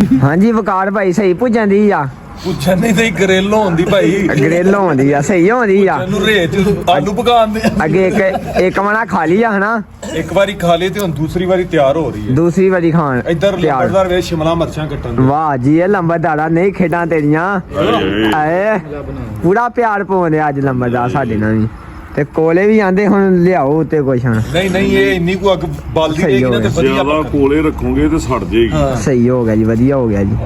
हाँ जी वकार भाई सही पुजन दी आ ਪੁੱਛਣ ਨਹੀਂ ਤੇ ਗਰੇਲ ਹੁੰਦੀ ਭਾਈ ग्रिल होंदी आ सही होंदी आ ਤੈਨੂੰ ਰੇਤ ਆਲੂ ਪਕਾਉਂਦੇ ਆ अगे एक मना खा लिया है ना ਇੱਕ ਵਾਰੀ ਖਾ ਲਈ ਤੇ ਹੁਣ ਦੂਸਰੀ ਵਾਰੀ ਤਿਆਰ ਹੋ ਰਹੀ ਹੈ दूसरी वाली खान ਇੱਧਰ प्यार। ਲੰਬੜਦਾਰ ਵੇ ਸ਼ਿਮਲਾ ਮਿਰਚਾਂ ਕੱਟਣ ਦੇ वाह जी ये लंबरदारा नहीं खेडा तेरिया आए पूरा प्यार पाਉਂਦੇ ਅੱਜ ਲੰਬਰਦਾਰ ਸਾਡੇ ਨਾਲ ਵੀ ਤੇ ਕੋਲੇ ਵੀ ਆਂਦੇ ਹੁਣ ਲਿਆਓ ਤੇ ਕੁਛ ਹੁਣ ਨਹੀਂ ਨਹੀਂ ਇਹ ਇੰਨੀ ਕੋ ਅੱਗ ਬਲਦੀ ਸਹੀ ਰਹੇਗੀ ਨਾ ਤੇ ਹੋ ਵਧੀਆ ਜ਼ਿਆਦਾ ਕੋਲੇ ਰੱਖੋਗੇ ਤੇ ਸੜ ਜਾਏਗੀ ਸਹੀ ਹੋ ਗਿਆ ਜੀ ਵਧੀਆ ਹੋ ਗਿਆ ਜੀ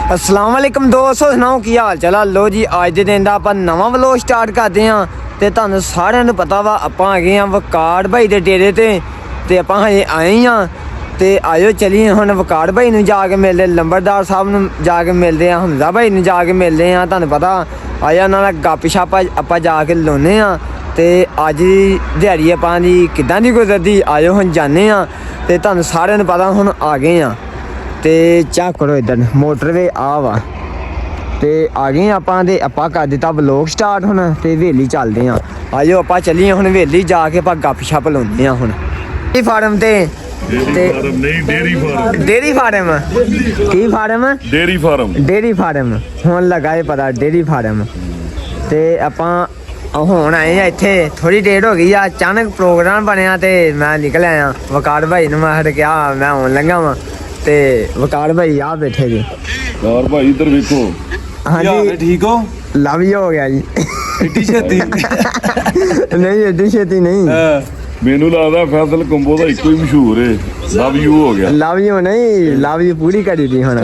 अस्सलाम वालेकुम दोस्तों सुनाओ की हाल चाल लो जी अज के दिन का आप नवा व्लॉग स्टार्ट करते हैं तो तुहानू सारिਆਂ ਨੂੰ पता वा आप आ गए हैं वकार भाई के डेरे ते आप हजे आए हाँ तो आयो चलिए हम वकार भाई नू जाके मिलते लंबरदार साहब नू जाके मिलते हैं हमजा भाई नू जाके मिलते हैं तुहानू पता आया उन्होंने गप शप आप जाके लाने हाँ तो अज दिहाड़ी आपां दी किदां दी गुजरदी आयो हम जाने हाँ तो तुहानू सारिਆਂ ਨੂੰ पता हम आ गए हाँ ਤੇ ਚੱਕ ਕਰੋ ਇਧਰ ਮੋਟਰਵੇ ਆ ਵਾ ਤੇ ਆ ਗਏ ਆਪਾਂ ਤੇ ਆਪਾਂ ਕਰ ਦਿੱਤਾ ਵਲੌਗ ਸਟਾਰਟ ਹੁਣ ਤੇ ਹਵੇਲੀ ਚੱਲਦੇ ਆ ਆਜੋ ਆਪਾਂ ਚੱਲੀਏ ਹੁਣ ਹਵੇਲੀ ਜਾ ਕੇ ਆਪਾਂ ਗੱਪ ਛਪ ਲਾਉਂਦੇ ਆ ਹੁਣ ਇਹ ਫਾਰਮ ਤੇ ਨਹੀਂ ਡੇਰੀ ਫਾਰਮ ਕੀ ਫਾਰਮ ਡੇਰੀ ਫਾਰਮ ਹੁਣ ਲਗਾਏ ਪਤਾ ਡੇਰੀ ਫਾਰਮ ਤੇ ਆਪਾਂ ਹੁਣ ਆਏ ਆ ਇੱਥੇ ਥੋੜੀ ਡੇਟ ਹੋ ਗਈ ਆ ਅਚਾਨਕ ਪ੍ਰੋਗਰਾਮ ਬਣਿਆ ਤੇ ਮੈਂ ਨਿਕਲ ਆਇਆ ਵਕਾਰ ਭਾਈ ਨੂੰ ਮੈਂ ਕਿਹਾ ਮੈਂ ਆਉਣ ਲੱਗਾ ਵਾਂ ਤੇ ਵਕਾਰ ਭਾਈ ਆ ਬੈਠੇ ਜੀ ਯਾਰ ਭਾਈ ਇੱਧਰ ਵੇਖੋ ਹਾਂਜੀ ਠੀਕ ਹੋ ਲਵ ਯੂ ਹੋ ਗਿਆ ਜੀ ਇੱਡੀ ਛੇਤੀ ਨਹੀਂ ਐਡੀ ਛੇਤੀ ਨਹੀਂ ਮੈਨੂੰ ਲੱਗਦਾ ਫੈਸਲ ਕੰਬੋ ਦਾ ਇੱਕੋ ਹੀ ਮਸ਼ਹੂਰ ਏ ਲਵ ਯੂ ਹੋ ਗਿਆ ਲਵ ਯੂ ਨਹੀਂ ਲਵ ਯੂ ਪੂਰੀ ਕਰੀ ਦੀ ਹੁਣ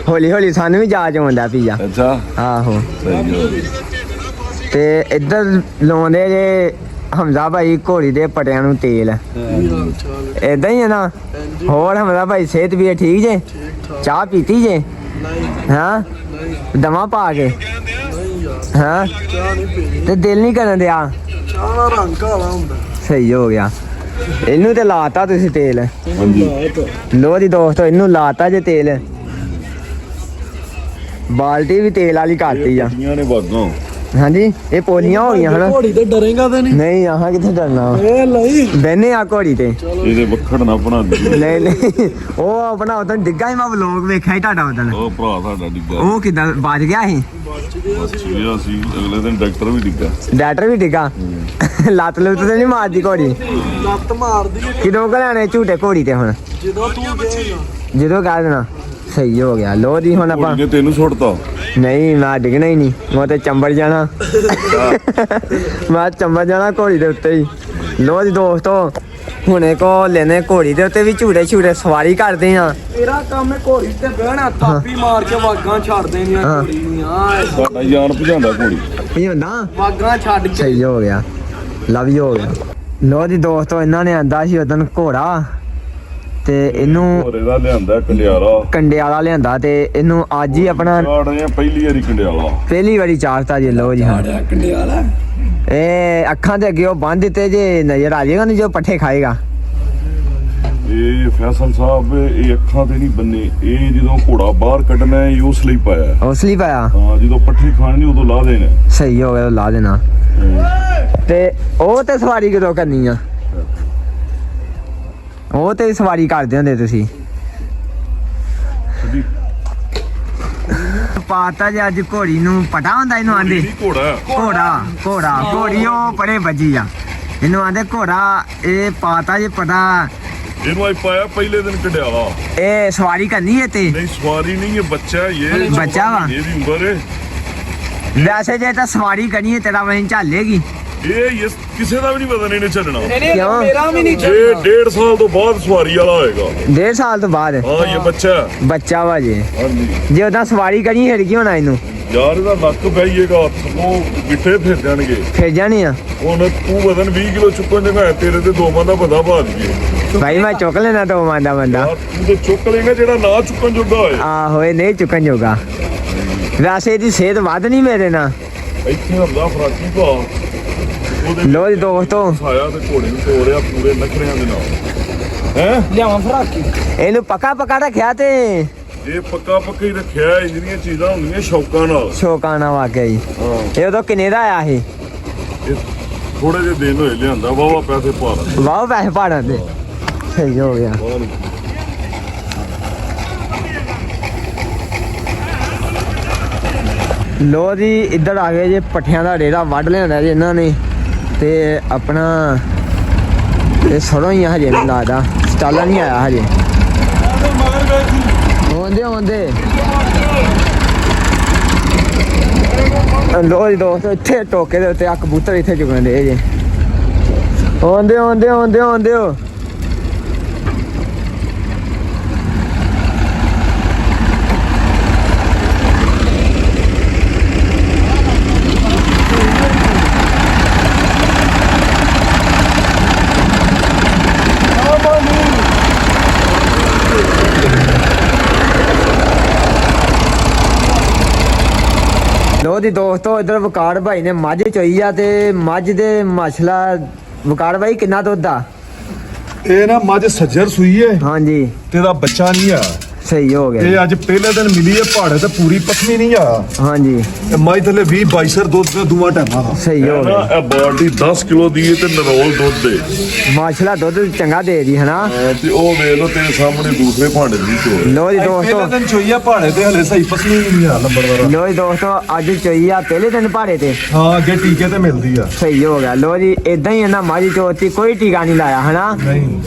ਹੌਲੀ ਹੌਲੀ ਸਾਨੂੰ ਵੀ ਜਾਚ ਆਉਂਦਾ ਪੀਆ ਅੱਛਾ ਆਹੋ ਸਹੀ ਹੋ ਤੇ ਇੱਧਰ ਲਾਉਂਦੇ ਜੇ ਹਮਜ਼ਾ ਭਾਈ ਘੋੜੀ ਦੇ ਪਟਿਆਂ ਨੂੰ ਤੇਲ ਏਦਾਂ ਹੀ ਹੈ ਨਾ ਹੋਰ ਹਮਜ਼ਾ ਭਾਈ ਸਿਹਤ ਵੀ ਠੀਕ ਜੇ ਚਾਹ ਪੀਤੀ ਜੇ ਹਾਂ ਦਮਾ ਪਾ ਕੇ ਹਾਂ ਤੇ ਦਿਲ ਨਹੀਂ ਕਰਨ ਦਿਆ ਚਾਹ ਦਾ ਰੰਗ ਕਾਲਾ ਹੁੰਦਾ ਸਹੀ ਹੋ ਗਿਆ ਇਹਨੂੰ ਤੇ ਲਾਤਾ ਤੁਸੀਂ ਤੇਲ ਹਾਂਜੀ ਲੋ ਦੀ ਦੋਸਤੋ ਇਹਨੂੰ ਲਾਤਾ ਜੇ ਤੇਲ ਬਾਲਟੀ ਵੀ ਤੇਲ ਵਾਲੀ ਕਰਤੀ ਆ ਗੱਡੀਆਂ ਨੇ ਬਾਗਾਂ ਹਾਂਜੀ ਇਹ ਪੋਲੀਆਂ ਹੋ ਗਈਆਂ ਹਨਾ ਘੋੜੀ ਤੇ ਡਰੇਗਾ ਤੇ ਨਹੀਂ ਨਹੀਂ ਆਹਾਂ ਕਿੱਥੇ ਡਰਨਾ ਇਹ ਲਈ ਬਹਿਨੇ ਆ ਘੋੜੀ ਤੇ ਇਹਦੇ ਵੱਖੜ ਨਾ ਬਣਾ ਦੇ ਨਹੀਂ ਨਹੀਂ ਉਹ ਆਪਣਾ ਉਦੋਂ ਡਿੱਗਾ ਹੀ ਮੈਂ ਵਲੋਗ ਵੇਖਿਆ ਹੀ ਤੁਹਾਡਾ ਉਦੋਂ ਉਹ ਭਰਾ ਸਾਡਾ ਡਿੱਗਾ ਉਹ ਕਿਦਾਂ ਬਚ ਗਿਆ ਸੀ ਸੀਰੀਆ ਸੀ ਅਗਲੇ ਦਿਨ ਡਾਕਟਰ ਵੀ ਡਿੱਗਾ ਡਾਕਟਰ ਵੀ ਡਿੱਗਾ ਲੱਤ ਲੁੱਤ ਤੇ ਨਹੀਂ ਮਾਰਦੀ ਘੋੜੀ ਲੱਤ ਮਾਰਦੀ ਹੈ ਕਿਦੋਂ ਘਲਾਣੇ ਝੂਟੇ ਘੋੜੀ ਤੇ ਹੁਣ ਜਦੋਂ ਤੂੰ ਕਹੇਗਾ ਜਦੋਂ ਕਹਿ ਦੇਣਾ ਸਹੀ ਹੋ ਗਿਆ ਲੋ ਜੀ ਹੁਣ ਆਪਾਂ ਨੇ ਤੈਨੂੰ ਸੁੱਟਤਾ ਨਹੀਂ ਮੈਂ ਡਿੱਗਣਾ ਹੀ ਨਹੀਂ ਮੈਂ ਤੇ ਚੰਬੜ ਜਾਣਾ ਮੈਂ ਚੰਬੜ ਜਾਣਾ ਘੋੜੀ ਦੇ ਉੱਤੇ ਹੀ ਲੋ ਜੀ ਦੋਸਤੋ ਹੁਣੇ ਕੋ ਲੈਨੇ ਘੋੜੀ ਦੇ ਉੱਤੇ ਵੀ ਝੂਟੇ ਝੂਟੇ ਸਵਾਰੀ ਕਰਦੇ ਆ ਤੇਰਾ ਕੰਮ ਹੈ ਘੋੜੀ ਤੇ ਬਹਿਣਾ ਥਾਪੀ ਮਾਰ ਕੇ ਵਾਗਾਂ ਛੱਡ ਦੇਣੀਆਂ ਘੋੜੀ ਦੀਆਂ ਸਾਡਾ ਜਾਨ ਭਜਾਉਂਦਾ ਘੋੜੀ ਨਹੀਂ ਹੁੰਦਾ ਵਾਗਾਂ ਛੱਡ ਕੇ ਸਹੀ ਹੋ ਗਿਆ ਲਵ ਯੂ ਹੋ ਗਿਆ ਲੋ ਜੀ ਦੋਸਤੋ ਇਹਨਾਂ ਨੇ ਆਂਦਾ ਸੀ ਉਦੋਂ ਘੋੜਾ ਤੇ ਇਹਨੂੰ ਹੋਰੇ ਦਾ ਲਿਆਂਦਾ ਕੰਡਿਆਲਾ ਕੰਡੇ ਵਾਲਾ ਲਿਆਂਦਾ ਤੇ ਇਹਨੂੰ ਅੱਜ ਹੀ ਆਪਣਾ ਕਾੜੇ ਆ ਪਹਿਲੀ ਵਾਰੀ ਕੰਡਿਆਲਾ ਪਹਿਲੀ ਵਾਰੀ ਚਾਰਤਾ ਜੀ ਲੋ ਜੀ ਹਾਂ ਕੰਡਿਆਲਾ ਇਹ ਅੱਖਾਂ ਦੇ ਅੱਗੇ ਉਹ ਬੰਨ ਦਿੱਤੇ ਜੇ ਨਜ਼ਰ ਆ ਜਾਏਗਾ ਨਹੀਂ ਜੋ ਪੱਠੇ ਖਾਏਗਾ ਇਹ ਫੈਸਲ ਸਾਹਿਬ ਇਹ ਅੱਖਾਂ ਤੇ ਨਹੀਂ ਬੰਨੇ ਇਹ ਜਦੋਂ ਘੋੜਾ ਬਾਹਰ ਕੱਢਣਾ ਹੈ ਇਹ ਉਸ ਲਈ ਪਾਇਆ ਉਸ ਲਈ ਪਾਇਆ ਹਾਂ ਜਦੋਂ ਪੱਠੇ ਖਾਣੇ ਉਦੋਂ ਲਾ ਦੇਣਾ ਸਹੀ ਹੋ ਗਿਆ ਲਾ ਦੇਣਾ ਤੇ ਉਹ ਤੇ ਸਵਾਰੀ ਕਦੋਂ ਕਰਨੀ ਆ ਉਹ ਤੇ ਸਵਾਰੀ ਕਰਦੇ ਹੁੰਦੇ ਤੁਸੀਂ ਪਾਤਾ ਜੇ ਅੱਜ ਘੋੜੀ ਨੂੰ ਪਟਾ ਹੁੰਦਾ ਇਹਨੂੰ ਆਂਦੇ ਘੋੜਾ ਘੋੜੀ ਉਹ ਬੜੇ ਵੱਜੀ ਆ ਇਹਨੂੰ ਆਂਦੇ ਘੋੜਾ ਇਹ ਪਾਤਾ ਜੇ ਪਟਾ ਇਹਨੂੰ ਆਈ ਪਾਇਆ ਪਹਿਲੇ ਦਿਨ ਕੰਡਿਆਲਾ ਇਹ ਸਵਾਰੀ ਕਰਨੀ ਹੈ ਤੇ ਨਹੀਂ ਸਵਾਰੀ ਨਹੀਂ ਇਹ ਬੱਚਾ ਹੈ ਇਹ ਬੱਚਾ ਵਾ ਇਹ ਵੀ ਉਮਰ ਹੈ ਵੈਸੇ ਜੇ ਤਾਂ ਸਵਾਰੀ ਕਰਨੀ ਹੈ ਤੇਰਾ ਵਹੀਂ ਝਾਲੇਗੀ ਇਹ ਕਿਸੇ ਦਾ ਵੀ ਨਹੀਂ ਪਤਾ ਨਹੀਂ ਛੱਡਣਾ ਕਿਉਂ ਮੇਰਾ ਵੀ ਨਹੀਂ ਇਹ 1.5 ਸਾਲ ਤੋਂ ਬਾਅਦ ਸਵਾਰੀ ਵਾਲਾ ਹੋਏਗਾ 1.5 ਸਾਲ ਤੋਂ ਬਾਅਦ ਹਾਂ ਇਹ ਬੱਚਾ ਵਾ ਜੇ ਹਾਂਜੀ ਜੇ ਉਹਦਾ ਸਵਾਰੀ ਕਰਨੀ ਹੈ ਕੀ ਹੋਣਾ ਇਹਨੂੰ ਯਾਰ ਇਹਦਾ ਨੱਕ ਬਹਿਏਗਾ ਉਹ ਗਿੱਟੇ ਫਿਰ ਜਾਣਗੇ ਫਿਰ ਜਾਣੀ ਆ ਹੁਣ ਤੂੰ ਵਜ਼ਨ 20 ਕਿਲੋ ਚੁੱਕਣ ਜਗਾ ਤੇਰੇ ਤੇ ਦੋ ਦਾ ਬੰਦਾ ਪਾ ਦਈਏ ਭਾਈ ਮੈਂ ਚੁੱਕ ਲੈਣਾ ਤੋਂ ਮੰਦਾ ਬੰਦਾ ਯਾਰ ਤੂੰ ਤੇ ਚੁੱਕ ਲੇਗਾ ਜਿਹੜਾ ਨਾ ਚੁੱਕਣ ਜੋਗਾ ਹੋਏ ਆਹੋ ਇਹ ਨਹੀਂ ਚੁੱਕਣ ਜੋਗਾ ਵੈਸੇ ਇਹਦੀ ਸਿਹਤ ਵੱਧ ਨਹੀਂ ਮੇਰੇ ਨਾਲ ਇੱਥੇ ਹੁੰਦਾ ਫਰਾਕੀ ਭਾ ਲੋ ਜੀ ਦੋਸਤੋ ਆਇਆ ਤੇ ਘੋੜੇ ਨੂੰ ਤੋੜਿਆ ਪੂਰੇ ਨਖਰਿਆਂ ਦੇ ਨਾਲ ਹੈ ਲਿਆਵਾਂ ਫਰਾਕੀ ਇਹਨੂੰ ਪੱਕਾ ਰੱਖਿਆ ਤੇ ਇਹ ਪੱਕਾ ਹੀ ਰੱਖਿਆ ਇਹ ਜਿਹੜੀਆਂ ਚੀਜ਼ਾਂ ਹੁੰਦੀਆਂ ਸ਼ੌਕਾਂ ਨਾਲ ਸ਼ੌਕਾਨਾ ਵਾਕਿਆ ਜੀ ਹਾਂ ਇਹ ਉਦੋਂ ਕਿੰਨੇ ਦਾ ਆਇਆ ਸੀ ਇਹ ਥੋੜੇ ਜਿਹੇ ਦਿਨ ਹੋਏ ਲਿਆਂਦਾ ਵਾਵਾ ਪੈਸੇ ਪਾ ਲਾ ਵਾਹ ਪੈਸੇ ਪਾੜਨ ਦੇ ਸਹੀ ਹੋ ਗਿਆ ਲੋ ਜੀ ਇੱਧਰ ਆ ਗਏ ਜੇ ਪੱਠਿਆਂ ਦਾ ਰੇੜਾ ਵੱਢ ਲਿਆਂਦਾ ਜੀ ਇਹਨਾਂ ਨੇ ਤੇ ਆਪਣਾ ਇਹ ਸਰੋਂ ਹੀ ਆ ਹਜੇ ਮੈਨੂੰ ਲੱਗਦਾ ਸਟਾਲਾ ਨਹੀਂ ਆਇਆ ਹਜੇ ਹੁੰਦੇ ਲੋ ਜੀ ਦੋਸਤੋ ਇੱਥੇ ਟੋਕੇ ਦੇ ਉੱਤੇ ਆ ਕਬੂਤਰ ਇੱਥੇ ਚੁਗਣ ਦੇ ਜੇ ਆਉਂਦੇ ਲੋ ਜੀ ਦੋਸਤੋ ਇਧਰ ਵਕਾਰ ਭਾਈ ਨੇ ਮੱਝ ਚੋਈ ਆ ਤੇ ਮੱਝ ਦੇ ਮਸਲਾ ਵਕਾਰ ਭਾਈ ਕਿੰਨਾ ਦੁੱਧ ਆ ਇਹ ਨਾ ਮੱਝ ਸੱਜਰ ਸੂਈ ਹੈ ਹਾਂਜੀ ਤੇ ਇਹਦਾ ਬੱਚਾ ਨਹੀਂ ਆ ਸਹੀ ਹੋ ਗਿਆ ਇਹ ਅੱਜ ਪਹਿਲੇ ਦਿਨ ਮਿਲੀ ਹੈ ਪਹਾੜੇ ਤੇ ਪੂਰੀ ਪਤਨੀ ਨਹੀਂ ਆ ਹਾਂਜੀ ਇਹ ਮੱਝ ਥੱਲੇ 20-22 ਸਰ ਦੁੱਧ ਤੇ ਦੂਆ ਟਾਈਮਾਂ ਦਾ ਸਹੀ ਹੋ ਗਿਆ ਇਹ ਬਾਡੀ 10 ਕਿਲੋ ਦੀ ਹੈ ਤੇ ਨਰੋਲ ਦੁੱਧ ਦੇ ਮਾਸ਼ਾਅੱਲਾ ਦੁੱਧ ਚੰਗਾ ਦੇ ਦੀ ਹਨਾ ਤੇ ਉਹ ਵੇਖ ਲਓ ਤੇਰੇ ਸਾਹਮਣੇ ਦੂਸਰੇ ਭਾਂਡੇ ਦੀ ਚੋਰ ਲੋ ਜੀ ਦੋਸਤੋ ਪਹਿਲੇ ਦਿਨ ਚੋਈ ਆ ਪਹਾੜੇ ਤੇ ਹਲੇ ਸਹੀ ਪਤਨੀ ਨਹੀਂ ਆ ਨੰਬਰਦਾਰ ਲੋ ਜੀ ਦੋਸਤੋ ਅੱਜ ਚੋਈ ਆ ਪਹਿਲੇ ਦਿਨ ਪਹਾੜੇ ਤੇ ਹਾਂ ਅੱਗੇ ਟੀਕੇ ਤੇ ਮਿਲਦੀ ਆ ਸਹੀ ਹੋ ਗਿਆ ਲੋ ਜੀ ਇਦਾਂ ਹੀ ਇਹਨਾਂ ਮਾਝੀ ਚੋਤੀ ਕੋਈ ਟੀਕਾ ਨਹੀਂ ਲਾਇਆ ਹਨਾ ਨਹੀਂ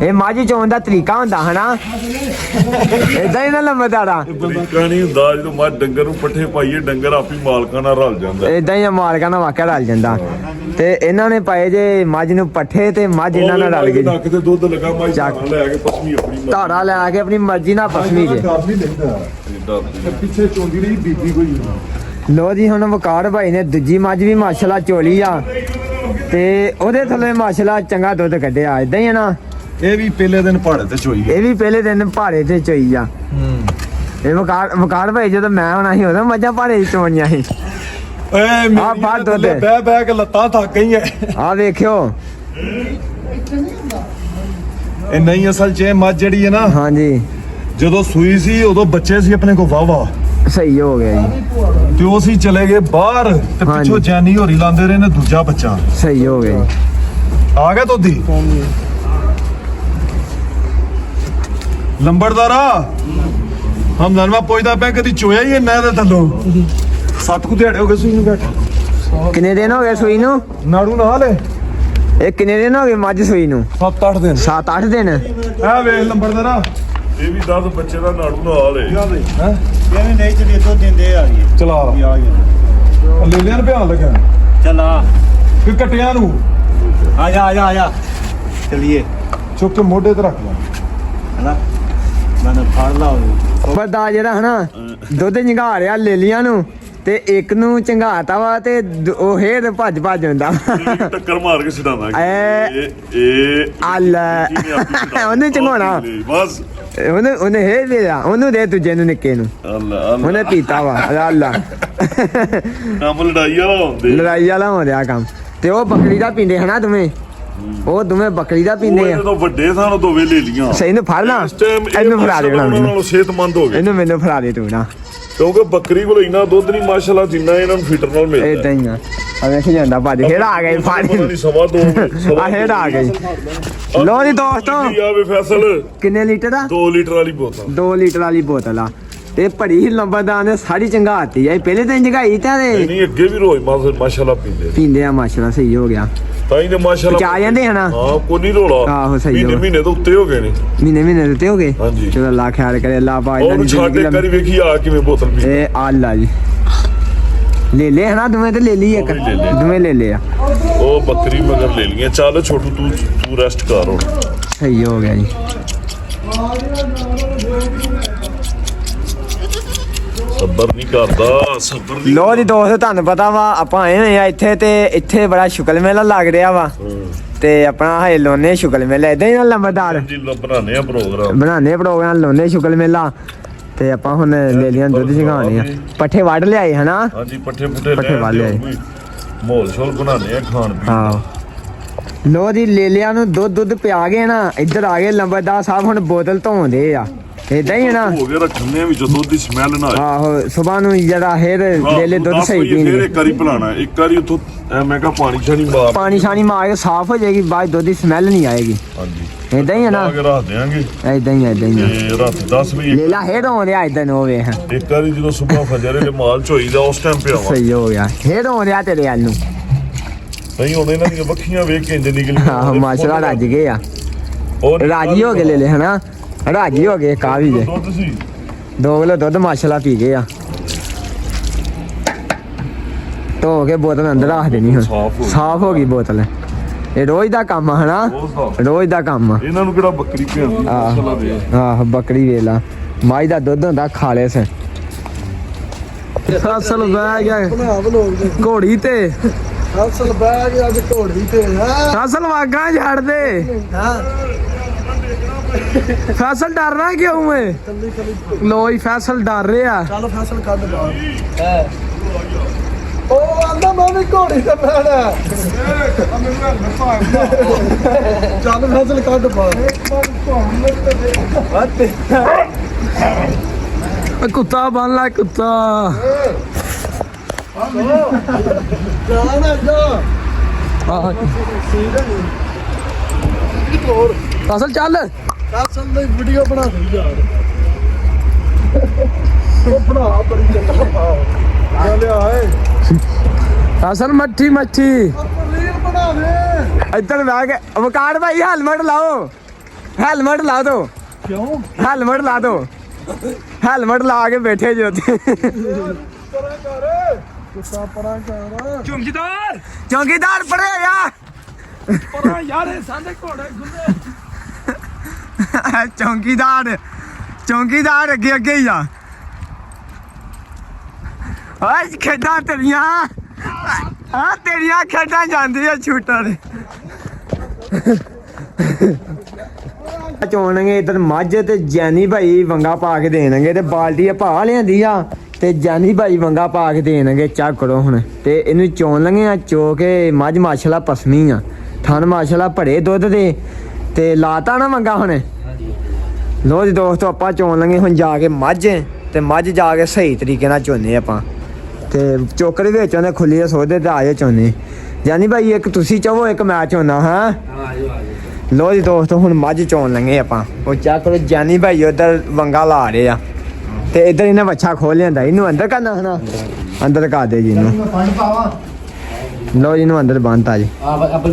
ਇਹ ਮਾਝੀ ਚੋਣ ਦਾ ਤਰੀਕਾ ਹੁੰਦਾ ਹਨਾ ਇਦਾਂ ਹੀ ਨਾ ਲੰਮਦਾਰਾ ਤਰੀਕਾ ਨਹੀਂ ਹੁੰਦਾ ਜਦੋਂ ਮੱਝ ਡੰਗਰ ਨੂੰ ਪੱਠੇ ਪਾਈਏ ਡੰਗਰ ਆਪੀ ਮਾਲਕਾਂ ਨਾਲ ਰਲ ਜਾਂਦਾ ਇਦਾਂ ਹੀ ਮਾਲਕਾਂ ਨਾਲ ਵਾਕਿਆ ਰਲ ਜਾਂਦਾ ਤੇ ਇਹਨਾਂ ਨੇ ਪਾਏ ਜੇ ਮੱਝ ਨੂੰ ਪੱਠੇ ਤੇ ਮੱਝ ਇਹਨਾਂ ਨਾਲ ਰਲ ਗਈ ਨੱਕ ਤੇ ਦੁੱਧ ਲੱਗਾ ਮੱਝ ਚੱਕ। ਲੈ ਕੇ ਪਸਮੀ ਆਪਣੀ ਮਰਜ਼ੀ ਧਾਰਾ ਲੈ ਕੇ ਆਪਣੀ ਮਰਜ਼ੀ ਨਾਲ ਪਸਮੀ ਜੇ ਡਰ ਨਹੀਂ ਲੈਂਦਾ ਏਦਾਂ ਦੀ। ਪਿੱਛੇ ਚੋਂਦੀ ਰਹੀ ਬੀਬੀ ਕੋਈ ਲੋ ਜੀ ਹੁਣ ਵਕਾਰ ਭਾਈ ਨੇ ਦੂਜੀ ਮੱਝ ਵੀ ਮਾਸ਼ਾਅੱਲਾ ਚੋਲੀ ਆ ਤੇ ਉਹਦੇ ਥੱਲੇ ਮਾਸ਼ਾਅੱਲਾ ਚੰਗਾ ਦੁੱਧ ਕੱਢਿਆ ਇਦਾਂ ਹੀ ਆ ਨਾ ਇਹ ਵੀ ਪਹਿਲੇ ਦਿਨ ਪਹਾੜੇ ਤੇ ਚੋਈ ਹੈ ਇਹ ਵੀ ਪਹਿਲੇ ਦਿਨ ਭਾੜੇ ਤੇ ਚੋਈ ਆ ਇਹ ਵਕਾਰ ਭਾਈ ਜਦੋਂ ਮੈਂ ਹੋਣਾ ਸੀ ਉਦੋਂ ਮੱਝਾਂ ਭਾੜੇ ਚ ਚੋਣੀਆਂ ਸੀ ਏ ਆਹ ਬਾਹਰ ਦੁੱਧ। ਬਹਿ ਬਹਿ ਕੇ ਲੱਤਾਂ ਥੱਕ ਗਈਆਂ ਆ ਵੇਖਿਓ ਇਹ ਨਹੀਂ ਅਸਲ 'ਚ ਇਹ ਮੱਝ ਜਿਹੜੀ ਹੈ ਨਾ ਹਾਂਜੀ ਜਦੋਂ ਸੂਈ ਸੀ ਉਦੋਂ ਬੱਚੇ ਸੀ ਆਪਣੇ ਕੋ ਵਾਵਾ ਸਹੀ ਹੋ ਗਿਆ ਜੀ ਤੇ ਉਹ ਸੀ ਚਲੇ ਗਏ ਬਾਹਰ ਤੇ ਹਾਂਜੀ। ਪਿੱਛੋਂ ਜੈਨੀ ਹੋਰੀ ਲਾਉਂਦੇ ਰਹੇ ਨੇ ਦੂਜਾ ਬੱਚਾ ਸਹੀ ਹੋ ਗਿਆ ਜੀ ਆ ਗਿਆ ਤੋਦੀ ਲੰਬੜਦਾਰਾ ਹਮ ਨਰਮਾ ਪੁੱਛਦਾ ਪਿਆ ਕਦੀ ਚੋਇਆ ਹੀ ਨਾ ਦੇ ਥੱਲੋਂ 7 ਕੁ ਦਿਹਾੜੇ ਹੋ ਗਏ ਸੂਈ ਨੂੰ ਬੈਠਾ ਕਿੰਨੇ ਦਿਨ ਹੋ ਗਏ ਸੂਈ ਨੂੰ ਨਾੜੂ ਨਾ ਲੈ ਇਹ ਕਿੰਨੇ ਦਿਨ ਹੋ ਗਏ ਮੱਝ ਸੂਈ ਨੂੰ 7-8 ਦਿਨ 7-8 ਦਿਨ ਆ ਵੇਖ ਲੰਬੜਦਾਰਾ ਇਹ ਵੀ 10 ਬੱਚੇ ਦਾ ਨਾੜੂ ਨਾਲ ਏ ਹੈ ਇਹਨੇ ਨਹੀਂ ਚਲੀ ਤੋਂ ਦਿੰਦੇ ਆ ਗਏ ਚਲਾ ਆ ਗਏ ਲੈ ਲਿਆ ਭਿਆਨ ਲੱਗਾ ਚਲਾ ਕਿ ਕਟਿਆਂ ਨੂੰ ਆ ਜਾ ਚਲਿਏ ਚੁੱਕ ਕੇ ਮੋਢੇ ਤੇ ਰੱਖ ਲੈ ਹਨਾ ਮੈਂ ਫੜ ਲਾ ਬੰਦਾ ਜਿਹੜਾ ਹਨਾ ਦੁੱਧ ਝੰਗਾ ਰਿਹਾ ਲੇਲੀਆਂ ਨੂੰ ਤੇ ਇੱਕ ਨੂੰ ਝੰਗਾਤਾ ਵਾ ਤੇ ਉਹ ਹੇਰ ਭੱਜ ਹੁੰਦਾ ਟੱਕਰ ਮਾਰ ਕੇ ਛਡਾਵਾਂਗੇ ਐ- ਇਹ ਅੱਲਾ ਉਹਨੇ ਝੰਗਾਉਣਾ ਬਸ ਉਹਨੇ ਹੇਰ ਲਿਆ ਉਹਨੂੰ ਦੇ ਦੂਜੇ ਨੂੰ ਨਿੱਕੇ ਨੂੰ ਅੱਲਾ ਉਹਨੇ ਪੀਤਾ ਵਾ ਅੱਲਾ ਕੰਮ ਲੜਾਈ ਵਾਲਾ ਹੁੰਦੇ ਲੜਾਈ ਵਾਲਾ ਹੋ ਰਿਹਾ ਕੰਮ ਤੇ ਉਹ ਬੱਕਰੀ ਦਾ ਪੀਂਦੇ ਹਨਾ ਤੁਮੇ ਉਹ ਦੋਵੇਂ ਬੱਕਰੀ ਦਾ ਪੀਂਦੇ ਆ ਜਦੋਂ ਵੱਡੇ ਸਾਨੂੰ ਦੋਵੇਂ ਲੈ ਲੀਆਂ ਸਹੀ ਨੂੰ ਫੜ ਲਾ ਇਸ ਟਾਈਮ ਇਹਨੂੰ ਫੜਾ ਦੇ ਉਹਨਾਂ ਮੈਨੂੰ ਨਾਲੋਂ ਸਿਹਤਮੰਦ ਹੋ ਗਏ ਮੈਨੂੰ ਫੜਾ ਦੇ ਤੂੰ ਨਾ ਕਿਉਂਕਿ ਬੱਕਰੀ ਕੋਲ ਇੰਨਾ ਦੁੱਧ ਨਹੀਂ ਮਾਸ਼ਾਅੱਲਾ ਜਿੰਨਾ ਇਹਨਾਂ ਨੂੰ ਫੀਟਰ ਨਾਲ ਮਿਲਦਾ ਇਦਾਂ ਹੀ ਆ ਆ ਵੇਖ ਜਾਂਦਾ ਭੱਜ ਖੇੜਾ ਆ ਗਈ ਪਤਾ ਫੜ ਨਹੀਂ ਸਵਾ ਦੋ ਆ ਖੇੜਾ ਆ ਗਈ ਲੋ ਜੀ ਦੋਸਤੋ ਆਵੇ ਫੈਸਲ ਕਿੰਨੇ ਲੀਟਰ ਦਾ 2 ਲੀਟਰ ਵਾਲੀ ਬੋਤਲ 2 ਲੀਟਰ ਵਾਲੀ ਬੋਤਲ ਆ ਤੇ ਭੜੀ ਹੀ ਲੰਬਰਦਾਰ ਨੇ ਸਾਰੀ ਚੰਗਾਤੀ ਆ ਪਹਿਲੇ ਦਿਨ ਚੰਗਾਈ ਤਾਂ ਤੇ ਨਹੀਂ ਅੱਗੇ ਵੀ ਰੋਜ਼ ਮਾਸ਼ਾਅੱਲਾ ਪੀਂਦੇ ਪੀਂਦੇ ਆ ਮਾਸ਼ਾਅੱਲਾ ਸਹੀ ਹੋ ਗਿਆ ਤਾਂ ਹੀ ਨੇ ਮਾਸ਼ਾਅੱਲਾ ਬਚਾ ਜਾਂਦੇ ਹਨਾ ਹਾਂ ਕੋਈ ਨਹੀਂ ਰੋਲਾ ਆਹੋ, ਸਹੀ ਹੋ। ਮਹੀਨੇ ਤੋਂ ਉੱਤੇ ਹੋ ਗਏ ਨੇ ਮਹੀਨੇ ਦਿੱਤੇ ਹੋਗੇ ਹਾਂਜੀ। ਚਲੋ ਅੱਲਾ ਖਿਆਲ ਕਰੇ ਅੱਲਾ ਪਾਇ ਉਹਨੂੰ ਛੱਡ ਕੇ ਕਰੀ ਵੇਖੀ ਆ ਕਿਵੇਂ ਬੋਤਲ ਪੀ ਇਹ ਅੱਲਾ ਜੀ ਲੈ ਹਨਾ ਦੋਵੇਂ ਤੇ ਲੈ ਲਈ ਇੱਕ ਉਹ ਵੀ ਲੈ ਲਏ। ਦੋਵੇਂ ਲੈ ਲਿਆ ਉਹ ਬੱਕਰੀ ਮਗਰ ਲੈ ਲਈਆਂ ਚੱਲ ਛੋਟੂ ਤੂੰ ਰੈਸਟ ਕਰ ਹੁਣ ਸਹੀ ਹੋ ਗਿਆ ਜੀ ਸਬਰ ਨਹੀਂ ਕਰਦਾ ਸਬਰ ਨਹੀਂ ਲੋ ਜੀ ਦੋਸਤੋ ਤੁਹਾਨੂੰ ਪਤਾ ਵਾ ਆਪਾਂ ਆਏ ਹੋਏ ਆ ਇੱਥੇ ਤੇ ਇੱਥੇ ਬੜਾ ਸ਼ੁਕਲ ਮੇਲਾ ਲੱਗ ਰਿਹਾ ਵਾ ਤੇ ਆਪਣਾ ਹਏ ਲੋਨੇ ਸ਼ੁਕਲ ਮੇਲਾ ਇਦਾਂ ਹੀ ਨਾ ਲੰਬਰਦਾਰ ਜੀ ਬਣਾਉਂਦੇ ਆ ਪ੍ਰੋਗਰਾਮ ਬਣਾਣੇ ਪ੍ਰੋਗਰਾਮ ਲੋਨੇ ਸ਼ੁਕਲ ਮੇਲਾ ਤੇ ਆਪਾਂ ਹੁਣ ਲੈ ਲੀਆਂ ਦੁੱਧ ਝਗਾਉਣੇ ਆ ਪੱਠੇ ਵੱਢ ਲਿਆਏ ਹਨਾ ਹਾਂਜੀ ਪੱਠੇ ਪੁੱਠੇ ਪੱਠੇ ਵਾਲੇ ਲੈ ਆਏ ਮਾਹੌਲ ਸ਼ੋਲ ਬਣਾਉਂਦੇ ਆ ਖਾਣ ਪੀਣ ਹਾਂ ਲੋ ਜੀ ਲੈ ਲਿਆਂ ਨੂੰ ਦੁੱਧ ਪਿਆ ਗਏ ਨਾ ਇੱਧਰ ਆ ਗਏ ਲੰਬਰਦਾਰ ਸਾਹਿਬ ਹੁਣ ਬੋਤਲ ਧੋਂਦੇ ਆ ਇਦਾਂ ਹੀ ਹੈ ਨਾ ਹੋ ਗਿਆ ਰੱਖਣੇ ਵਿੱਚ ਦੁੱਧ ਦੀ ਸਮੈਲ ਨਾ ਆਏ ਆਹੋ ਸਵੇਰ ਨੂੰ ਜਰਾ ਫੇਰ ਲੈ ਲੈ ਦੁੱਧ ਸਹੀ ਫੇਰ ਪੀਣਗੇ ਇੱਕ ਵਾਰੀ ਭਲਾਣਾ ਇੱਕ ਵਾਰੀ ਉੱਥੋਂ ਮੈਂ ਕਿਹਾ ਪਾਣੀ ਛਾਣੀ ਮਾਰ ਪਾਣੀ ਛਾਣੀ ਮਾਰ ਕੇ ਸਾਫ਼ ਹੋ ਜਾਏਗੀ ਬਾਅਦ ਦੁੱਧ ਦੀ ਸਮੈਲ ਨਹੀਂ ਆਏਗੀ ਹਾਂਜੀ ਇਦਾਂ ਹੀ ਹੈ ਨਾ ਲਾ ਕੇ ਰੱਖ ਦਿਆਂਗੇ ਇਦਾਂ ਹੀ ਤੇ ਰਾਤ 10 ਵਜੇ ਲੈ ਲਾ ਹੇਡ ਹੋ ਰਿਹਾ ਇਦਾਂ ਨੂੰ ਵੇਖ ਇੱਕ ਵਾਰੀ ਜਦੋਂ ਸਵੇਰ ਫਜਰੇ ਦੇ ਮਾਲ ਝੋਈਦਾ ਉਸ ਟਾਈਮ ਪਿਆਵਾ ਸਹੀ ਹੋ ਗਿਆ ਹੇਡ ਹੋ ਰਿਹਾ ਤੇਰੇ ਵੱਲ ਨੂੰ ਨਹੀਂ ਹੁਣ ਇਹਨਾਂ ਦੀਆਂ ਵੱਖੀਆਂ ਵੇਖ ਕੇ ਇੰਜ ਨਿਕਲੀਆਂ ਆਹੋ ਮਾਸ਼ਾਅੱਲਾ ਰੱਜ ਗਏ ਆ ਉਹ ਰਾਜੀ ਹੋ ਗਏ ਲੈ ਹਨਾ ਰਾਜੀ ਹੋ ਗਏ ਕਾ ਵੀ ਜੇ ਦੁੱਧ ਸੀ 2 ਕਿਲੋ ਦੁੱਧ ਮਾਸ਼ਾਅੱਲਾ ਪੀ ਗਏ ਆ ਧੋ ਕੇ ਬੋਤਲ ਅੰਦਰ ਰੱਖ ਦੇਣੀ ਹੁਣ ਸਾਫ਼ ਹੋ ਗਈ ਬੋਤਲ ਇਹ ਰੋਜ਼ ਦਾ ਕੰਮ ਆ ਹਨਾ ਰੋਜ਼ ਦਾ ਕੰਮ ਆ ਇਹਨਾਂ ਨੂੰ ਕਿਹੜਾ ਬੱਕਰੀ ਪਿਆਉਂਦੀ ਮਸਾਲਾ ਦੇ ਆਹ ਬੱਕਰੀ ਵੇਲਾ ਮਾਈ ਦਾ ਦੁੱਧ ਹੁੰਦਾ ਖਾਲੇ ਸੇ ਅਸਲ ਬਹਿ ਗਿਆ ਬਣਾ ਬਲੋਗ ਦੇ ਘੋੜੀ ਤੇ ਅਸਲ ਬਹਿ ਗਿਆ ਅੱਜ ਢੋੜੀ ਤੇ ਹਾਂ ਅਸਲ ਵਾਗਾਂ ਛੱਡ ਦੇ ਹਾਂ ਫੈਸਲ ਡਰਨਾ ਕਿਉਂ ਏ ਕੱਲੀ ਕੱਲੀ ਲੋਈ ਫੈਸਲ ਡਰ ਰਿਹਾ ਚੱਲ ਫਸਲ ਕੱਢ ਬਾਹਰ ਉਹ ਆਂਦਾ ਮੈਂ ਵੀ ਘੋੜੀ ਤੇ ਬਹਿਣਾ ਚੱਲ ਫਸਲ ਕੱਢ ਬਾਹਰ ਕੁੱਤਾ ਬਣ ਲੈ ਕੁੱਤਾ ਜਾਣਾ ਜਾ ਆਹ ਫੈਸਲ ਚੱਲ ਫਸਲ ਦੀ ਵੀਡੀਓ ਬਣਾ ਦੇ ਯਾਰ ਉਹ ਬਣਾ ਬੜੀ ਚੰਗਾ ਪਾ ਲਿਆ ਏ ਫੈਸਲ ਮੱਠੀ ਮੱਠੀ ਰੀਲ ਬਣਾ ਦੇ ਇੱਧਰ ਬਹਿ ਕੇ ਵਕਾਰ ਭਾਈ ਹੈਲਮਟ ਲਾਓ ਹੈਲਮਟ ਲਾ ਦੋ ਕਿਉਂ ਹੈਲਮਟ ਲਾ ਦੋ ਹੈਲਮਟ ਲਾ ਕੇ ਬੈਠੇ ਜੋ ਉੱਥੇ ਪਰਾਂ ਕਰ ਕੁੱਤਾ ਪਰਾਂ ਕਰ ਚੌਂਕੀਦਾਰ ਚੌਂਕੀਦਾਰ ਪਰੇ ਆ ਪਰਾਂ ਯਾਰ ਇਹ ਸਾਂਝੇ ਘੋੜੇ ਗੁੰਦੇ ਚੌਂਕੀਦਾਰ ਅੱਗੇ ਅੱਗੇ ਹੀ ਆ ਓਏ ਖੇਡਾਂ ਤੇਰੀਆਂ ਆ ਤੇਰੀਆਂ ਖੇਡਾਂ ਜਾਂਦੀਆਂ ਸ਼ੂਟਰ ਚੋਣਗੇ ਇਧਰ ਮੱਝ ਤੇ ਜਾਨੀ ਭਾਈ ਵੰਗਾ ਪਾ ਕੇ ਦੇਣਗੇ ਤੇ ਬਾਲਟੀ ਭਾ ਲਿਆਂਦੀ ਆ ਤੇ ਜਾਨੀ ਭਾਈ ਵੰਗਾ ਪਾ ਕੇ ਦੇਣਗੇ ਚੱਕ ਕਰੋ ਹੁਣ ਤੇ ਇਹਨੂੰ ਚੋਣ ਲੰਗੇ ਆ ਚੋ ਕੇ ਮੱਝ ਮਾਸ਼ਾਅੱਲਾ ਪਸਮੀ ਆ ਥਣ ਮਾਸ਼ਾਅੱਲਾ ਭੜੇ ਦੁੱਧ ਦੇ ਤੇ ਲਾਤਾ ਨਾ ਵੰਗਾ ਹੁਣ ਲੋ ਜੀ ਦੋਸਤੋ ਆਪਾਂ ਚੋਣ ਲੰਗੇ ਹੁਣ ਜਾ ਕੇ ਮੱਝ ਤੇ ਮੱਝ ਜਾ ਕੇ ਸਹੀ ਤਰੀਕੇ ਨਾਲ ਚੋਨੇ ਆਪਾਂ ਤੇ ਚੋਕਰ ਵਿੱਚ ਉਹਨੇ ਖੁੱਲੀ ਸੋਧੇ ਤੇ ਆਏ ਚੋਨੇ ਜਾਨੀ ਭਾਈ ਇੱਕ ਤੁਸੀਂ ਚਾਹੋ ਇੱਕ ਮੈਂ ਚੋਣਾ ਹਾਂ ਲੋ ਜੀ ਦੋਸਤੋ ਹੁਣ ਮੱਝ ਚੋਣ ਲੰਗੇ ਆਪਾਂ ਉਹ ਚੱਕ ਕਰੋ ਜਾਨੀ ਭਾਈ ਉਧਰ ਵੰਗਾ ਲਾ ਰਹੇ ਆ ਤੇ ਇਧਰ ਇਹਨੇ ਵੱਛਾ ਖੋਲ ਲਿਆਂਦਾ ਇਹਨੂੰ ਅੰਦਰ ਕਰਨਾ ਹਨਾ ਅੰਦਰ ਕਰ ਦੇ ਜੀ ਇਹਨੂੰ ਲੋ ਜੀ ਇਹਨੂੰ ਅੰਦਰ ਬੰਨਤਾ ਜੀ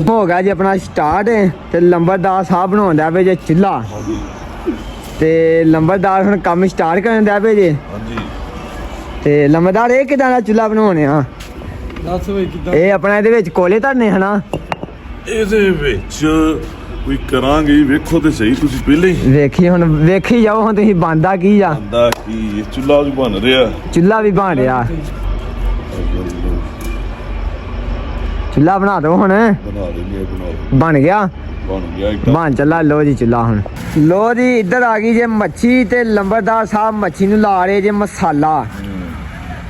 ਹੋ ਗਿਆ ਜੀ ਆਪਣਾ ਸਟਾਰਟ ਤੇ ਲੰਬਰਦਾਰ ਸਾਹਿਬ ਬਣਾਉਂਦਾ ਵੇ ਜੇ ਚੁੱਲਾ ਤੇ ਲੰਬਰਦਾਰ ਹੁਣ ਕੰਮ ਸਟਾਰਟ ਕਰਨ ਦਾ ਵੇ ਜੇ ਹਾਂਜੀ ਤੇ ਲੰਬਰਦਾਰ ਇਹ ਕਿਦਾਂ ਦਾ ਚੁੱਲਾ ਬਣਾਉਣੇ ਆ ਦੱਸ ਵੇ ਕਿਦਾਂ ਇਹ ਆਪਣਾ ਇਹਦੇ ਵਿੱਚ ਕੋਲੇ ਧਰਨੇ ਹਨਾ ਇਹਦੇ ਵਿੱਚ ਕੋਈ ਕਰਾਂਗੇ ਵੇਖੋ ਤੇ ਸਹੀ ਤੁਸੀਂ ਪਹਿਲੇ ਹੀ ਵੇਖੀ ਜਾਓ ਹੁਣ ਤੁਸੀਂ ਬੰਦਾ ਕੀ ਆ ਆਂਦਾ ਕੀ ਚੁੱਲਾ ਵੀ ਬਣ ਰਿਹਾ ਚੁੱਲਾ ਵੀ ਬਣ ਰਿਹਾ ਚੁੱਲਾ ਬਣਾ ਦੋ ਹੁਣ ਬਣਾ ਦੇਂਗੇ ਬਣ ਗਿਆ ਬਣ ਗਿਆ ਇੱਕ ਬਣ ਚੱਲਾ ਲੋ ਜੀ ਚੁੱਲਾ ਹੁਣ ਲੋ ਜੀ ਇੱਧਰ ਆ ਗਈ ਜੇ ਮੱਛੀ ਤੇ ਲੰਬਰਦਾਰ ਸਾਹਿਬ ਮੱਛੀ ਨੂੰ ਲਾ ਰਹੇ ਜੇ ਮਸਾਲਾ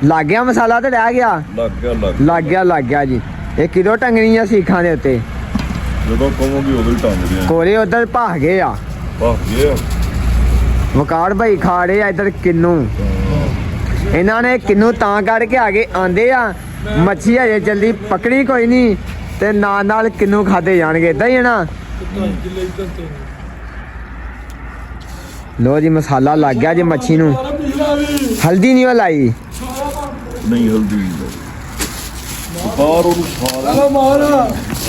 ਲੱਗ ਗਿਆ ਮਸਾਲਾ ਤੇ ਰਹਿ ਗਿਆ ਲੱਗ ਗਿਆ ਜੀ ਇਹ ਕਿਲੋ ਟੰਗਣੀਆਂ ਸੀਖਾਂ ਦੇ ਉੱਤੇ ਜਦੋਂ ਕਹੋਗੇ ਉਦੋਂ ਹੀ ਟੰਗਦੇ ਆ ਕੋਲੇ ਉਧਰ ਭਾ ਗਏ ਆ ਇਹ ਵਕਾਰ ਭਾਈ ਖਾ ਰਹੇ ਆ ਇੱਧਰ ਕਿੰਨੂ ਇਹਨਾਂ ਨੇ ਕਿੰਨੂ ਤਾਂ ਕਰਕੇ ਆਗੇ ਆਂਦੇ ਆ ਮੱਛੀ ਹਜੇ ਜਲਦੀ ਪਕੜੀ ਕੋਈ ਨਹੀਂ ਤੇ ਨਾਲ ਕਿੰਨੂ ਖਾਦੇ ਜਾਣਗੇ ਇਦਾਂ ਹੀ ਹੈ ਨਾ ਲੋ ਜੀ ਮਸਾਲਾ ਲੱਗ ਗਿਆ ਜੀ ਮੱਛੀ ਨੂੰ ਹਲਦੀ ਨਹੀਂ ਲਾਈ ਨਹੀਂ ਹਲਦੀ ਬਾਹਰ ਉਹਨੂੰ ਸਾਰਾ ਮਾਰ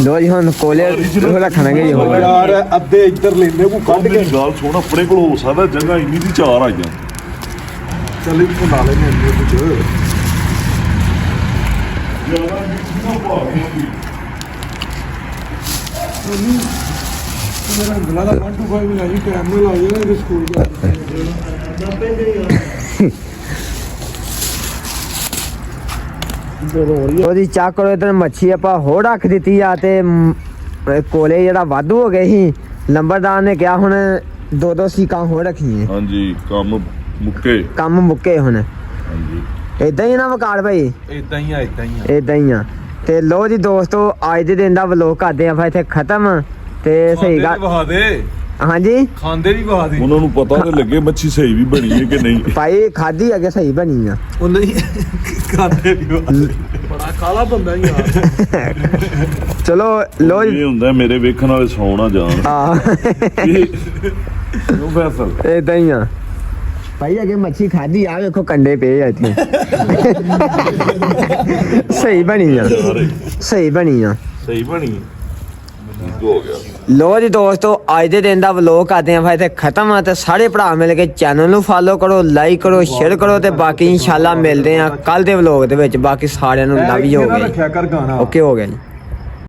ਲੋ ਜੀ ਹੁਣ ਕੋਲੇ ਰੱਖਣਗੇ ਜੀ ਹੁਣ ਯਾਰ ਅੱਧੇ ਇੱਧਰ ਲੈਂਦੇ ਕੋ ਕੱਢ ਕੇ ਗੱਲ ਸੁਣ ਆਪਣੇ ਕੋਲ ਹੋ ਸਕਦਾ ਜਗ੍ਹਾ ਇੰਨੀ ਦੀ 4 ਆਈਆਂ ਚੱਲ ਇਹ ਲਾ ਲੈਣੇ ਅੰਦਰ ਕੁਝ ਮੇਰਾ ਗਲਾ ਦਾ 125 ਲਾਈ ਕੈਮਰਾ ਲਾਈ ਨਾ ਇਹਦੇ ਸਕੂਲ ਦਾ ਉਹਦੀ ਚੱਕ ਕਰੋ ਇਧਰ ਮੱਛੀ ਆਪਾਂ ਹੋਰ ਰੱਖ ਦਿੱਤੀ ਆ ਤੇ ਕੋਲੇ ਜਿਹੜਾ ਵਾਧੂ ਹੋ ਗਏ ਸੀ ਲੰਬਰਦਾਰ ਨੇ ਕਿਹਾ ਹੁਣ 2 ਸੀਕਾਂ ਹੋਰ ਰੱਖੀਏ ਹਾਂਜੀ ਕੰਮ ਮੁੱਕੇ ਹੁਣ ਹਾਂਜੀ ਇਦਾਂ ਹੀ ਨਾ ਵਕਾਰ ਭਾਈ ਇਦਾਂ ਹੀ ਆ ਤੇ ਲੋ ਜੀ ਦੋਸਤੋ ਅੱਜ ਦੇ ਦਿਨ ਦਾ ਵਲੋਗ ਕਰਦੇ ਆਪਾਂ ਇੱਥੇ ਖਤਮ ਤੇ ਸਹੀ ਗੱਲ ਵਹਾ ਦੇ ਹਾਂਜੀ ਖਾਂਦੇ ਵੀ ਬਾਦ ਹੀ ਉਹਨਾਂ ਨੂੰ ਪਤਾ ਤੇ ਲੱਗੇ ਮੱਛੀ ਸਹੀ ਵੀ ਬਣੀ ਹੈ ਕਿ ਨਹੀਂ। ਭਾਈ ਖਾਦੀ ਅੱਗੇ ਸਹੀ ਬਣੀ ਆ। ਉਹ ਨਹੀਂ ਖਾਂਦੇ ਵੀ ਬਾਦ ਬੜਾ ਕਾਲਾ ਬੰਦਾ ਹੀ ਯਾਰ। ਚਲੋ ਲੋ ਇਹ ਹੁੰਦਾ ਮੇਰੇ ਵੇਖਣ ਵਾਲੇ ਸੌ ਨਾ ਜਾਣ। ਆ ਕਿਉਂ ਫੈਸਲ ਇਦਾਂ ਹੀ ਆ ਭਾਈ। ਅੱਗੇ ਮੱਛੀ ਖਾਦੀ ਆ, ਵੇਖੋ ਕੰਡੇ ਪਏ ਆ ਇੱਥੇ। ਸਹੀ ਬਣੀ ਆ, ਸਹੀ ਬਣੀ ਆ। ਸਹੀ ਬਣੀ ਹੋ ਗਿਆ। ਲੋ ਜੀ ਦੋਸਤੋ, ਅੱਜ ਦੇ ਦਿਨ ਦਾ ਵਲੋਗ ਕਰਦੇ ਆਂ ਫਿਰ ਇੱਥੇ ਖਤਮ ਆ। ਤੇ ਸਾਰੇ ਭਰਾ ਮਿਲ ਕੇ ਚੈਨਲ ਨੂੰ ਫਾਲੋ ਕਰੋ, ਲਾਈਕ ਕਰੋ, ਸ਼ੇਅਰ ਕਰੋ ਤੇ ਬਾਕੀ ਇਨਸ਼ਾਅੱਲਾ ਮਿਲਦੇ ਆ ਕੱਲ ਦੇ ਵਲੋਗ ਦੇ ਵਿੱਚ। ਬਾਕੀ ਸਾਰਿਆਂ ਨੂੰ ਲਵ ਯੂ ਹੋ ਇੱਥੇ ਨਾ ਗਿਆ। ਰੱਖਿਆ ਕਰ ਗਾਣਾ। ਓਕੇ ਹੋ ਗਿਆ ਜੀ।